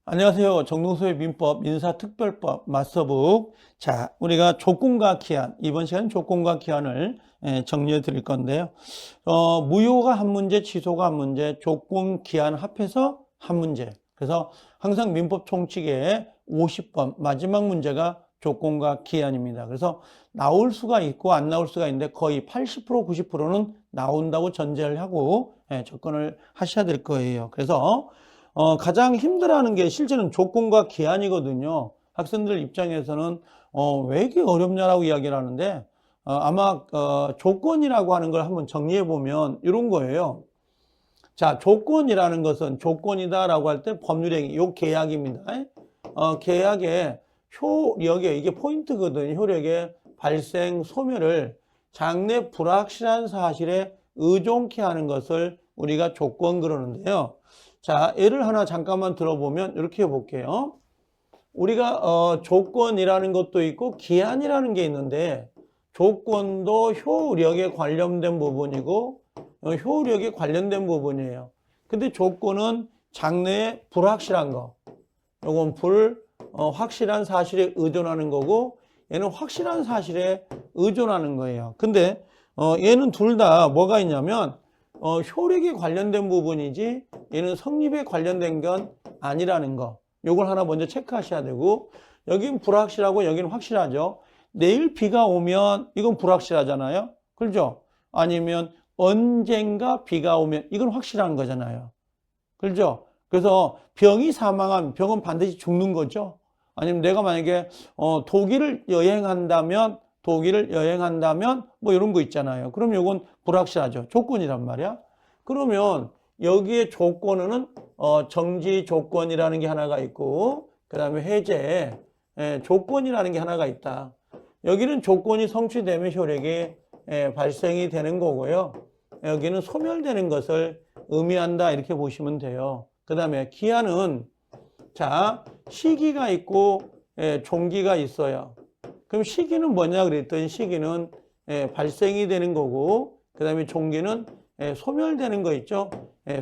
안녕하세요. 정동서의 민법 민사특별법 마스터북. 자, 우리가 조건과 기한, 이번 시간은 조건과 기한을 정리해 드릴 건데요. 무효가 한 문제, 취소가 한 문제, 조건, 기한 합해서 한 문제. 그래서 항상 민법 총칙에 50번 마지막 문제가 조건과 기한입니다. 그래서 나올 수가 있고 안 나올 수가 있는데 거의 80% 90%는 나온다고 전제를 하고 접근을 하셔야 될 거예요. 그래서 가장 힘들어하는 게 실제는 조건과 기한이거든요. 학생들 입장에서는 왜 이렇게 어렵냐라고 이야기를 하는데 아마 조건이라고 하는 걸 한번 정리해 보면 이런 거예요. 자, 조건이라는 것은 조건이다라고 할 때 법률행위, 요 계약입니다. 계약의 효력에 이게 포인트거든요. 효력의 발생 소멸을 장래 불확실한 사실에 의존케 하는 것을 우리가 조건 그러는데요. 자, 예를 하나 잠깐만 들어보면 이렇게 해볼게요. 우리가 조건이라는 것도 있고 기한이라는 게 있는데 조건도 효력에 관련된 부분이고 효력에 관련된 부분이에요. 근데 조건은 장래에 불확실한 거, 요건 확실한 사실에 의존하는 거고 얘는 확실한 사실에 의존하는 거예요. 근데 얘는 둘 다 뭐가 있냐면 효력에 관련된 부분이지 얘는 성립에 관련된 건 아니라는 거. 요걸 하나 먼저 체크하셔야 되고 여긴 불확실하고 여기는 확실하죠. 내일 비가 오면 이건 불확실하잖아요. 그렇죠? 아니면 언젠가 비가 오면 이건 확실한 거잖아요. 그렇죠? 그래서 병은 반드시 죽는 거죠. 아니면 내가 만약에 독일을 여행한다면 뭐 이런 거 있잖아요. 그럼 이건 불확실하죠. 조건이란 말이야. 그러면 여기에 조건은 정지 조건이라는 게 하나가 있고 그다음에 해제 조건이라는 게 하나가 있다. 여기는 조건이 성취되면 효력이 발생이 되는 거고요. 여기는 소멸되는 것을 의미한다 이렇게 보시면 돼요. 그 다음에 기한은 자 시기가 있고 종기가 있어요. 그럼 시기는 뭐냐 그랬더니 시기는 발생이 되는 거고 그 다음에 종기는 소멸되는 거 있죠.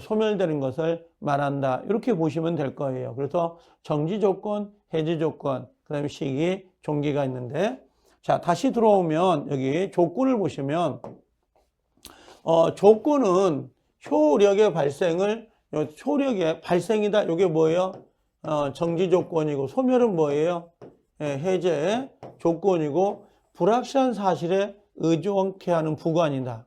소멸되는 것을 말한다. 이렇게 보시면 될 거예요. 그래서 정지 조건, 해지 조건, 그 다음에 시기, 종기가 있는데 자 다시 들어오면 여기 조건을 보시면 조건은 효력의 발생이다. 이게 뭐예요? 정지 조건이고 소멸은 뭐예요? 해제 조건이고 불확실한 사실에 의존케 하는 부관이다.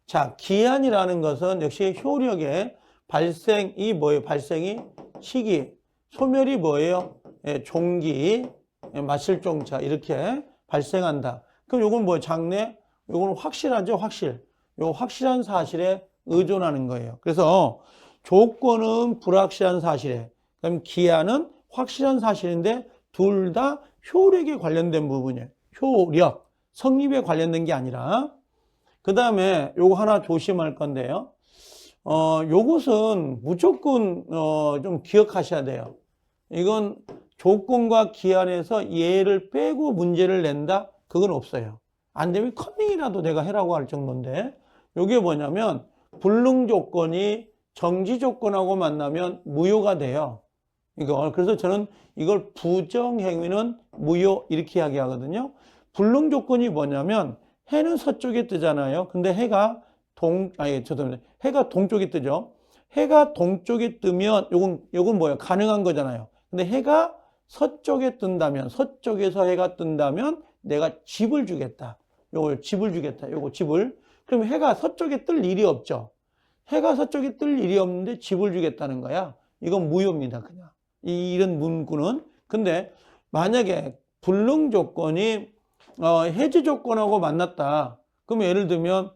자, 기한이라는 것은 역시 효력의 발생이 뭐예요? 발생이 시기, 소멸이 뭐예요? 종기, 마실종자 이렇게 발생한다. 그럼 요건 뭐예요? 장래, 요건 확실하죠? 요 확실한 사실에 의존하는 거예요. 그래서 조건은 불확실한 사실에, 그럼 기한은 확실한 사실인데 둘 다 효력에 관련된 부분이에요. 효력, 성립에 관련된 게 아니라. 그 다음에 요거 하나 조심할 건데요. 요것은 무조건 좀 기억하셔야 돼요. 이건 조건과 기한에서 얘를 빼고 문제를 낸다? 그건 없어요. 안 되면 커밍이라도 내가 해라고 할 정도인데 요게 뭐냐면 불능 조건이 정지 조건하고 만나면 무효가 돼요. 그래서 저는 이걸 부정행위는 무효 이렇게 이야기하거든요. 불능 조건이 뭐냐면 해는 서쪽에 뜨잖아요. 근데 해가 동쪽에 뜨죠. 해가 동쪽에 뜨면 요건 뭐예요? 가능한 거잖아요. 근데 해가 서쪽에 뜬다면, 서쪽에서 해가 뜬다면 내가 집을 주겠다. 요걸 집을 주겠다. 요거 집을. 그럼 해가 서쪽에 뜰 일이 없죠. 해가 서쪽에 뜰 일이 없는데 집을 주겠다는 거야. 이건 무효입니다. 그냥. 이런 문구는. 근데 만약에 불능 조건이 해지 조건하고 만났다. 그럼 예를 들면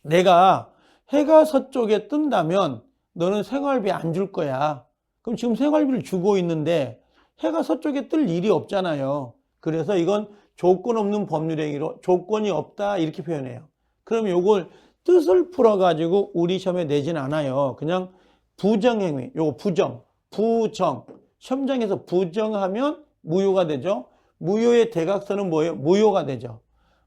내가 해가 서쪽에 뜬다면 너는 생활비 안 줄 거야. 그럼 지금 생활비를 주고 있는데 해가 서쪽에 뜰 일이 없잖아요. 그래서 이건 조건 없는 법률행위로 조건이 없다 이렇게 표현해요. 그럼 요걸 뜻을 풀어가지고 우리 시험에 내진 않아요. 그냥 부정행위, 요거 부정. 시험장에서 부정하면 무효가 되죠. 무효의 대각선은 뭐예요? 무효가 되죠.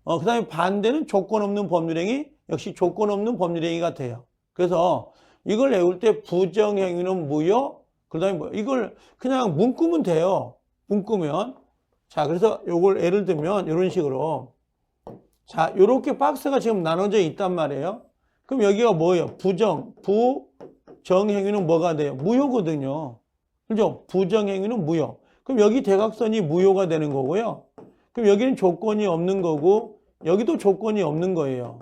그 다음에 반대는 조건 없는 법률행위, 역시 조건 없는 법률행위가 돼요. 그래서 이걸 외울 때 부정행위는 무효, 그다음에 뭐 이걸 그냥 문구면 돼요. 문구면. 자, 그래서 요걸 예를 들면 이런 식으로 자, 요렇게 박스가 지금 나눠져 있단 말이에요. 그럼 여기가 뭐예요? 부정행위는 뭐가 돼요? 무효거든요. 그죠? 부정행위는 무효. 그럼 여기 대각선이 무효가 되는 거고요. 그럼 여기는 조건이 없는 거고 여기도 조건이 없는 거예요.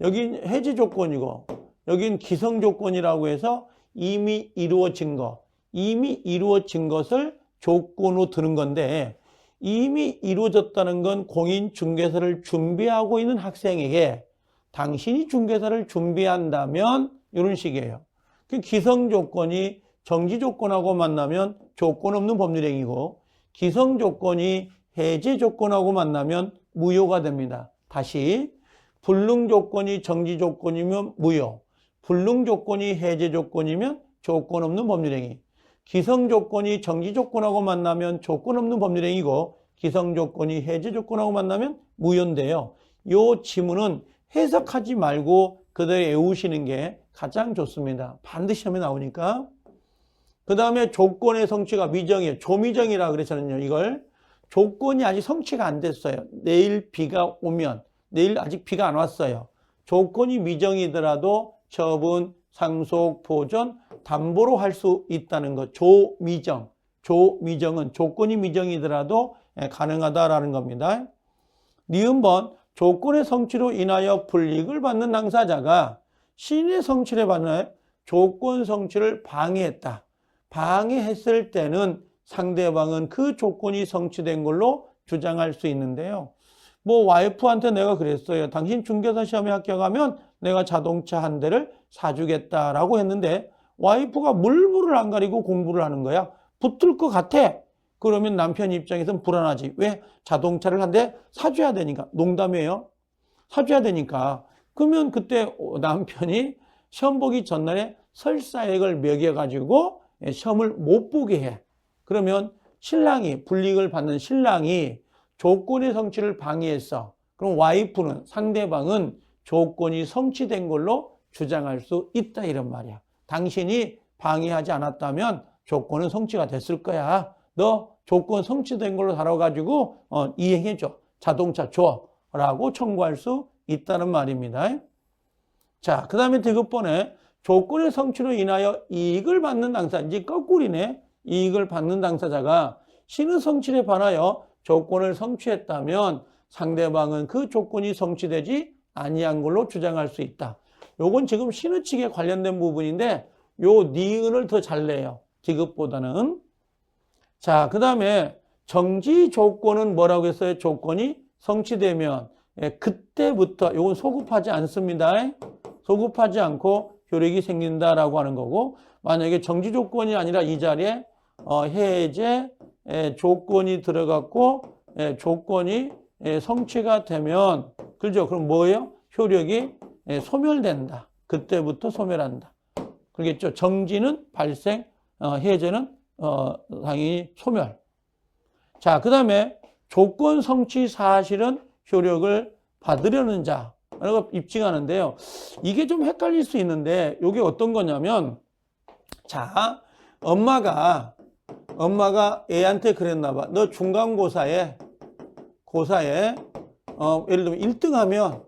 여긴 해지 조건이고 여긴 기성 조건이라고 해서 이미 이루어진 거, 이미 이루어진 것을 조건으로 드는 건데 이미 이루어졌다는 건 공인중개사를 준비하고 있는 학생에게 당신이 중개사를 준비한다면 이런 식이에요. 그 기성 조건이 정지 조건하고 만나면 조건 없는 법률행위고 기성 조건이 해제 조건하고 만나면 무효가 됩니다. 다시 불능 조건이 정지 조건이면 무효, 불능 조건이 해제 조건이면 조건 없는 법률행위, 기성 조건이 정지 조건하고 만나면 조건 없는 법률행위고 기성 조건이 해제 조건하고 만나면 무효인데요. 이 지문은 해석하지 말고 그대로 외우시는 게 가장 좋습니다. 반드시 시험에 나오니까. 그 다음에 조건의 성취가 미정이에요. 조미정이라고 그랬잖아요. 이걸 조건이 아직 성취가 안 됐어요. 내일 비가 오면 내일 아직 비가 안 왔어요. 조건이 미정이더라도 처분, 상속, 보전, 담보로 할 수 있다는 것. 조미정. 조미정은 조건이 미정이더라도 가능하다라는 겁니다. 니은번 조건의 성취로 인하여 불이익을 받는 당사자가 시인의 성취를 받는 조건 성취를 방해했다. 방해했을 때는 상대방은 그 조건이 성취된 걸로 주장할 수 있는데요. 뭐 와이프한테 내가 그랬어요. 당신 중개사 시험에 합격하면 내가 자동차 한 대를 사주겠다라고 했는데 와이프가 물불을 안 가리고 공부를 하는 거야. 붙을 것 같아. 그러면 남편 입장에서는 불안하지. 왜? 자동차를 한 대 사줘야 되니까. 농담이에요. 사줘야 되니까. 그러면 그때 남편이 시험 보기 전날에 설사액을 매겨가지고 시험을 못 보게 해. 그러면 신랑이, 불이익을 받는 신랑이 조건의 성취를 방해했어. 그럼 와이프는, 상대방은 조건이 성취된 걸로 주장할 수 있다 이런 말이야. 당신이 방해하지 않았다면 조건은 성취가 됐을 거야. 너 조건 성취된 걸로 다뤄가지고 이행해줘. 자동차 줘. 라고 청구할 수 있다는 말입니다. 자, 그 다음에 디귿번에 조건의 성취로 인하여 이익을 받는 당사자, 이제 거꾸리네. 이익을 받는 당사자가 신의 성취에 반하여 조건을 성취했다면 상대방은 그 조건이 성취되지 아니한 걸로 주장할 수 있다. 요건 지금 신의 측에 관련된 부분인데 요 니은을 더 잘 내요. 디귿보다는. 자, 그 다음에 정지 조건은 뭐라고 했어요? 조건이 성취되면 그때부터 요건 소급하지 않습니다. 소급하지 않고 효력이 생긴다라고 하는 거고 만약에 정지 조건이 아니라 이 자리에 해제 조건이 들어갔고 조건이 성취가 되면 그죠? 그럼 뭐예요? 효력이 소멸된다. 그때부터 소멸한다. 그러겠죠? 정지는 발생, 해제는 당연히 소멸. 자, 그 다음에 조건 성취 사실은 효력을 받으려는 자라고 입증하는데요. 이게 좀 헷갈릴 수 있는데 이게 어떤 거냐면 자, 엄마가 애한테 그랬나 봐. 너 중간고사에 예를 들면 1등 하면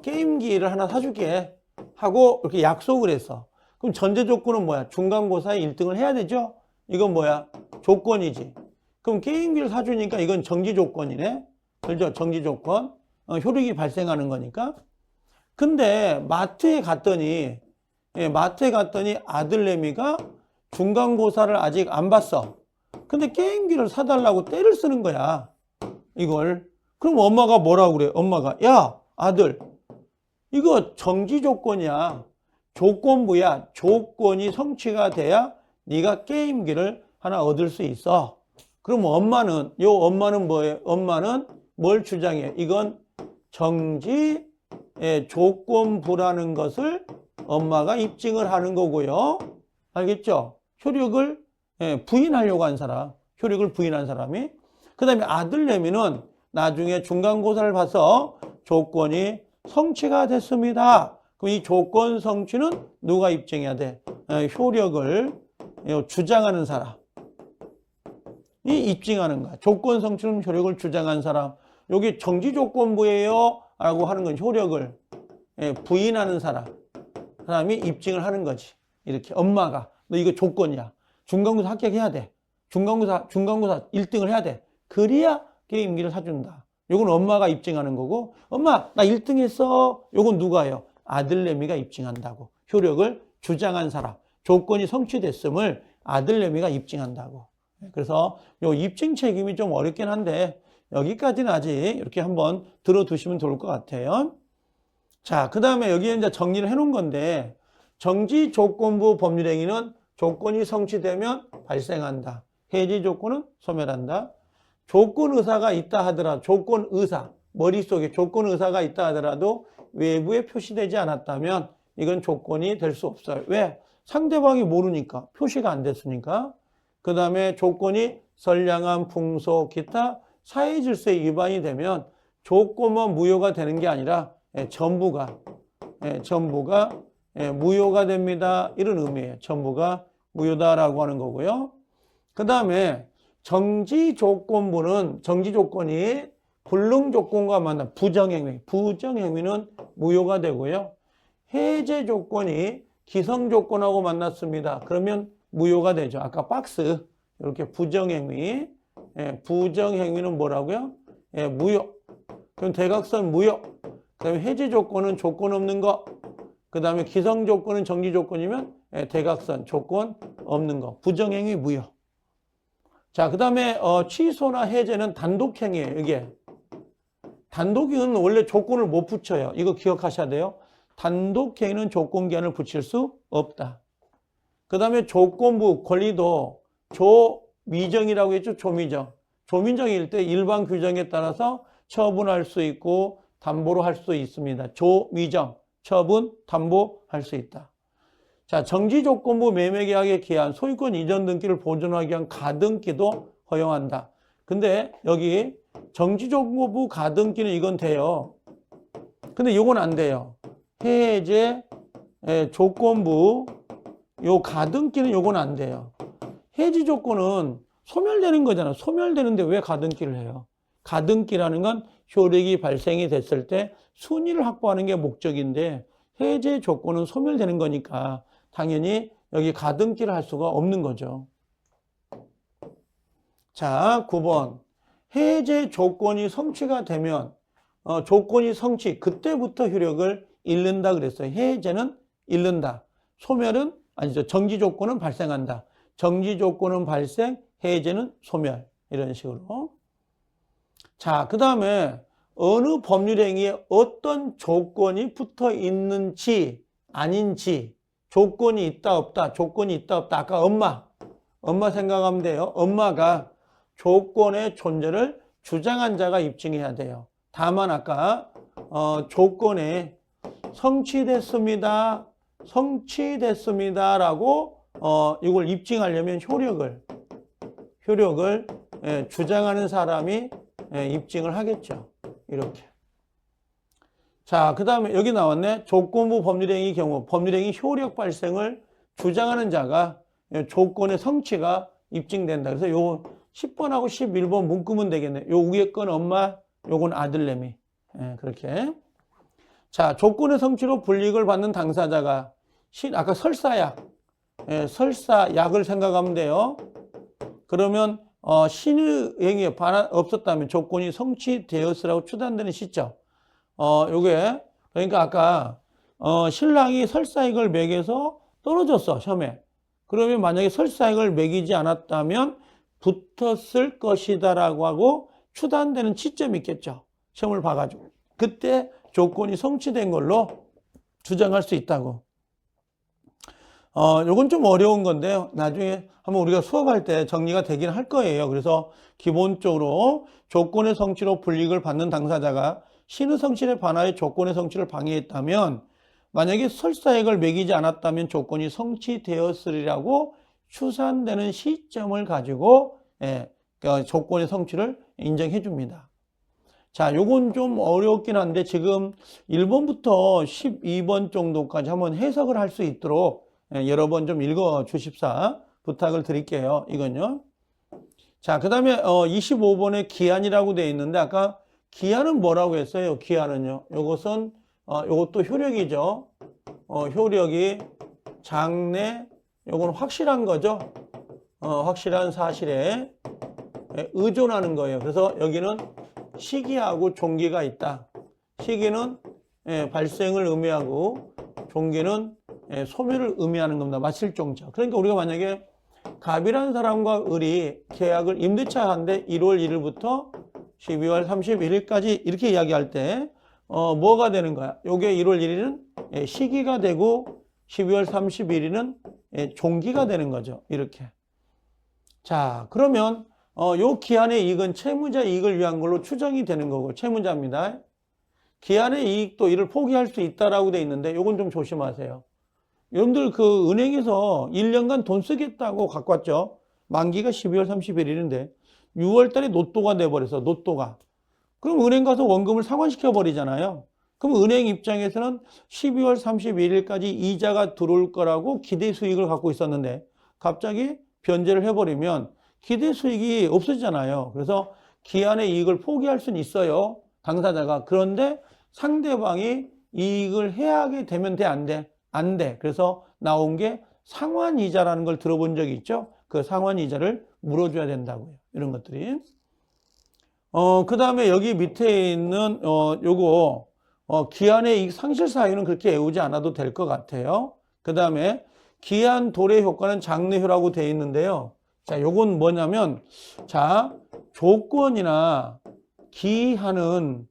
게임기를 하나 사줄게 하고 이렇게 약속을 했어. 그럼 전제 조건은 뭐야? 중간고사에 1등을 해야 되죠? 이건 뭐야? 조건이지. 그럼 게임기를 사주니까 이건 정지 조건이네. 그렇죠? 정지 조건. 효력이 발생하는 거니까. 근데 마트에 갔더니 아들내미가 중간고사를 아직 안 봤어. 근데 게임기를 사달라고 떼를 쓰는 거야. 이걸. 그럼 엄마가 뭐라고 그래? 엄마가 야 아들 이거 정지 조건이야. 조건부야. 조건이 성취가 돼야 네가 게임기를 하나 얻을 수 있어. 그럼 엄마는 뭐예요? 엄마는 뭘 주장해? 이건 정지 조건부라는 것을 엄마가 입증을 하는 거고요. 알겠죠? 효력을 부인하려고 한 사람. 효력을 부인한 사람이. 그 다음에 아들내미는 나중에 중간고사를 봐서 조건이 성취가 됐습니다. 그럼 이 조건 성취는 누가 입증해야 돼? 효력을 주장하는 사람. 이 입증하는 거야. 조건 성취는 효력을 주장한 사람. 여기 정지조건부예요 라고 하는 건 효력을 부인하는 사람이 입증을 하는 거지. 이렇게 엄마가 너 이거 조건이야. 중간고사 합격해야 돼. 중간고사 1등을 해야 돼. 그래야 게임기를 사준다. 요건 엄마가 입증하는 거고, 엄마 나 1등 했어. 요건 누가요? 아들내미가 입증한다고. 효력을 주장한 사람. 조건이 성취됐음을 아들내미가 입증한다고. 그래서 요 입증 책임이 좀 어렵긴 한데 여기까지는 아직 이렇게 한번 들어두시면 좋을 것 같아요. 자, 그 다음에 여기에 이제 정리를 해 놓은 건데, 정지조건부 법률행위는 조건이 성취되면 발생한다. 해지 조건은 소멸한다. 조건의사가 있다 하더라도, 조건의사, 머릿속에 조건의사가 있다 하더라도 외부에 표시되지 않았다면 이건 조건이 될 수 없어요. 왜? 상대방이 모르니까, 표시가 안 됐으니까. 그 다음에 조건이 선량한 풍속, 기타 사회질서에 위반이 되면 조건만 무효가 되는 게 아니라 전부가 무효가 됩니다. 이런 의미예요. 전부가 무효다라고 하는 거고요. 그 다음에 정지조건부는 정지조건이 불능조건과 만나 부정행위는 무효가 되고요. 해제조건이 기성조건하고 만났습니다. 그러면 무효가 되죠. 아까 박스 이렇게 부정행위, 부정행위는 뭐라고요? 무효. 그럼 대각선 무효. 그 다음에 해제조건은 조건 없는 거. 그 다음에 기성조건은 정지조건이면 대각선 조건 없는 거. 부정행위 무효. 자, 그 다음에 취소나 해제는 단독행위예요. 이게 단독행위는 원래 조건을 못 붙여요. 이거 기억하셔야 돼요. 단독행위는 조건기한을 붙일 수 없다. 그 다음에 조건부 권리도 조미정이라고 했죠. 조미정. 조미정일 때 일반 규정에 따라서 처분할 수 있고 담보로 할 수 있습니다. 조미정, 처분, 담보할 수 있다. 자, 정지조건부 매매계약의 기한, 소유권 이전 등기를 보존하기 위한 가등기도 허용한다. 근데 여기 정지조건부 가등기는 이건 돼요. 근데 이건 안 돼요. 해제 조건부 요 가등기는 요건 안 돼요. 해지 조건은 소멸되는 거잖아. 소멸되는데 왜 가등기를 해요? 가등기라는 건 효력이 발생이 됐을 때 순위를 확보하는 게 목적인데 해제 조건은 소멸되는 거니까 당연히 여기 가등기를 할 수가 없는 거죠. 자, 9번. 해제 조건이 성취가 되면 조건이 성취, 그때부터 효력을 잃는다 그랬어요. 해제는 잃는다. 소멸은 아니죠. 정지 조건은 발생한다. 정지 조건은 발생, 해제는 소멸. 이런 식으로. 자, 그 다음에 어느 법률행위에 어떤 조건이 붙어 있는지 아닌지, 조건이 있다 없다, 조건이 있다 없다. 아까 엄마 생각하면 돼요. 엄마가 조건의 존재를 주장한 자가 입증해야 돼요. 다만 아까 조건에 성취됐습니다 라고 이걸 입증하려면 효력을 주장하는 사람이 입증을 하겠죠. 이렇게. 자, 그 다음에 여기 나왔네. 조건부 법률행위 경우 법률행위 효력 발생을 주장하는 자가 조건의 성취가 입증된다. 그래서 요 10번하고 11번 묶으면 되겠네. 요 위에 건 엄마, 요건 아들내미. 그렇게. 자, 조건의 성취로 불이익을 받는 당사자가 아까 설사약을 생각하면 돼요. 그러면 신의행위에 없었다면 조건이 성취되었으라고 추단되는 시점. 요게 그러니까 아까 신랑이 설사액을 매겨서 떨어졌어, 시험에. 그러면 만약에 설사액을 매기지 않았다면 붙었을 것이다라고 하고 추단되는 시점이 있겠죠. 시험을 봐가지고. 그때 조건이 성취된 걸로 주장할 수 있다고. 요건 좀 어려운 건데요. 나중에 한번 우리가 수업할 때 정리가 되긴 할 거예요. 그래서 기본적으로 조건의 성취로 불이익을 받는 당사자가 신의 성취에 반하여 조건의 성취를 방해했다면 만약에 설사액을 매기지 않았다면 조건이 성취되었으리라고 추산되는 시점을 가지고 조건의 성취를 인정해 줍니다. 자, 요건 좀 어렵긴 한데 지금 1번부터 12번 정도까지 한번 해석을 할 수 있도록 여러 번 좀 읽어 주십사. 부탁을 드릴게요. 이건요. 자, 그 다음에 25번에 기한이라고 되어 있는데 아까 기한은 뭐라고 했어요? 기한은요. 요것은 요것도 효력이죠. 효력이 장래, 요건 확실한 거죠. 확실한 사실에 의존하는 거예요. 그래서 여기는 시기하고 종기가 있다. 시기는 발생을 의미하고 종기는 소멸을 의미하는 겁니다. 마칠종자. 그러니까 우리가 만약에 갑이라는 사람과 을이 계약을 임대차 한데 1월 1일부터 12월 31일까지 이렇게 이야기할 때 뭐가 되는 거야? 요게 1월 1일은 시기가 되고 12월 31일은 종기가 되는 거죠. 이렇게. 자, 그러면 요 기한의 이익은 채무자 이익을 위한 걸로 추정이 되는 거고 채무자입니다. 기한의 이익도 이를 포기할 수 있다라고 돼 있는데 요건 좀 조심하세요. 여러분들 그 은행에서 1년간 돈 쓰겠다고 갖고 왔죠. 만기가 12월 31일인데 6월 달에 노또가 돼버려서 노또가. 그럼 은행 가서 원금을 상환시켜 버리잖아요. 그럼 은행 입장에서는 12월 31일까지 이자가 들어올 거라고 기대 수익을 갖고 있었는데 갑자기 변제를 해버리면 기대 수익이 없어지잖아요. 그래서 기한의 이익을 포기할 수는 있어요. 당사자가. 그런데 상대방이 이익을 해하게 되면 돼, 안 돼? 안 돼. 그래서 나온 게 상환이자라는 걸 들어본 적이 있죠. 그 상환이자를 물어줘야 된다고요. 이런 것들이. 그 다음에 여기 밑에 있는 요거 기한의 이익 상실 사유는 그렇게 외우지 않아도 될 것 같아요. 그 다음에 기한 도래 효과는 장래효라고 되어 있는데요. 자, 요건 뭐냐면 자, 조건이나 기한은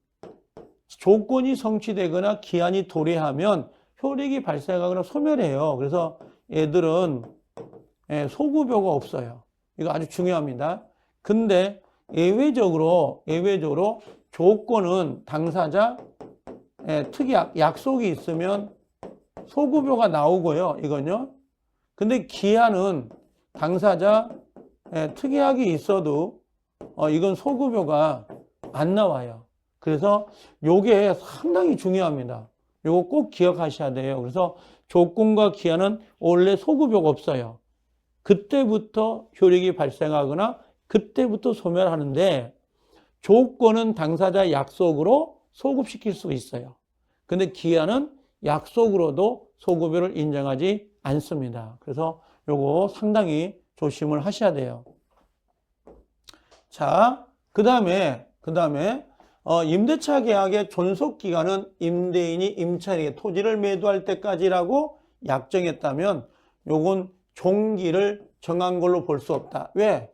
조건이 성취되거나 기한이 도래하면 효력이 발생하거나 소멸해요. 그래서 얘들은 소급효가 없어요. 이거 아주 중요합니다. 근데 예외적으로 조건은 당사자 특약, 약속이 있으면 소급효가 나오고요. 이건요. 근데 기한은 당사자 특약이 있어도 이건 소급효가 안 나와요. 그래서 요게 상당히 중요합니다. 요거 꼭 기억하셔야 돼요. 그래서 조건과 기한은 원래 소급효가 없어요. 그때부터 효력이 발생하거나 그때부터 소멸하는데 조건은 당사자 약속으로 소급시킬 수 있어요. 근데 기한은 약속으로도 소급효를 인정하지 않습니다. 그래서 요거 상당히 조심을 하셔야 돼요. 자, 그 다음에 임대차 계약의 존속기간은 임대인이 임차인에게 토지를 매도할 때까지라고 약정했다면 요건 종기를 정한 걸로 볼 수 없다. 왜?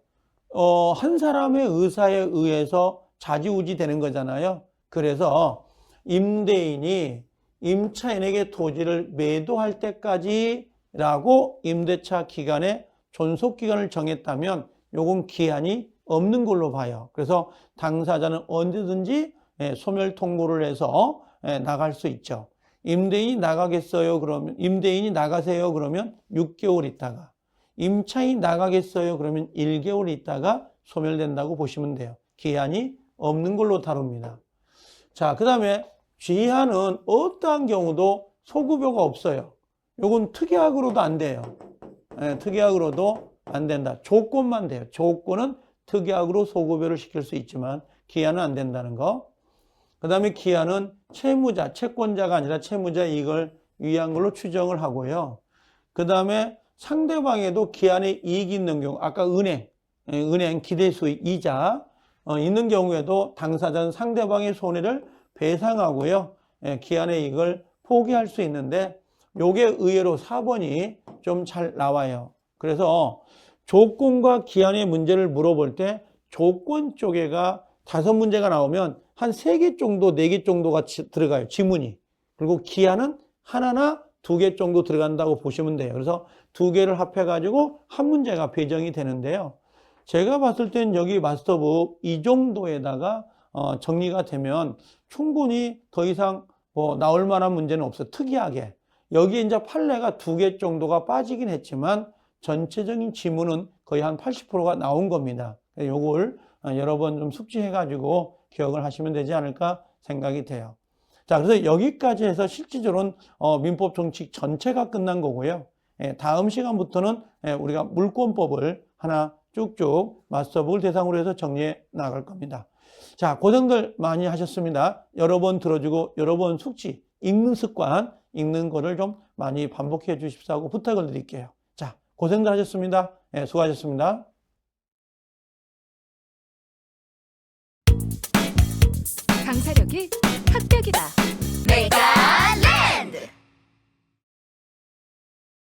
한 사람의 의사에 의해서 좌지우지 되는 거잖아요. 그래서 임대인이 임차인에게 토지를 매도할 때까지라고 임대차 기간에 존속기간을 정했다면 요건 기한이 없는 걸로 봐요. 그래서 당사자는 언제든지 소멸 통보를 해서 나갈 수 있죠. 임대인이 나가겠어요? 그러면 임대인이 나가세요? 그러면 6개월 있다가 임차인이 나가겠어요? 그러면 1개월 있다가 소멸된다고 보시면 돼요. 기한이 없는 걸로 다룹니다. 자, 그 다음에 기한은 어떠한 경우도 소급효가 없어요. 요건 특약으로도 안 돼요. 특약으로도 안 된다. 조건만 돼요. 조건은 특약으로 소급효를 시킬 수 있지만 기한은 안 된다는 거. 그 다음에 기한은 채무자, 채권자가 아니라 채무자 이익을 위한 걸로 추정을 하고요. 그 다음에 상대방에도 기한에 이익이 있는 경우, 아까 은행 기대수익, 이자 있는 경우에도 당사자는 상대방의 손해를 배상하고요. 기한의 이익을 포기할 수 있는데 요게 의외로 4번이 좀 잘 나와요. 그래서 조건과 기한의 문제를 물어볼 때 조건 쪽에가 5문제가 나오면 한 3개 정도, 4개 정도가 들어가요. 지문이. 그리고 기한은 하나나 2개 정도 들어간다고 보시면 돼요. 그래서 2개를 합해가지고 한 문제가 배정이 되는데요. 제가 봤을 땐 여기 마스터북 이 정도에다가 정리가 되면 충분히 더 이상 나올 만한 문제는 없어요. 특이하게. 여기 이제 판례가 2개 정도가 빠지긴 했지만 전체적인 지문은 거의 한 80%가 나온 겁니다. 요걸 여러 번 좀 숙지해가지고 기억을 하시면 되지 않을까 생각이 돼요. 자, 그래서 여기까지 해서 실질적으로는 민법 정칙 전체가 끝난 거고요. 다음 시간부터는 우리가 물권법을 하나 쭉쭉 맞서북을 대상으로 해서 정리해 나갈 겁니다. 자, 고생들 많이 하셨습니다. 여러 번 들어주고 여러 번 숙지, 읽는 습관, 읽는 거를 좀 많이 반복해 주십사 하고 부탁을 드릴게요. 자, 고생들 하셨습니다. 수고하셨습니다. 강사력이 합격이다. 내가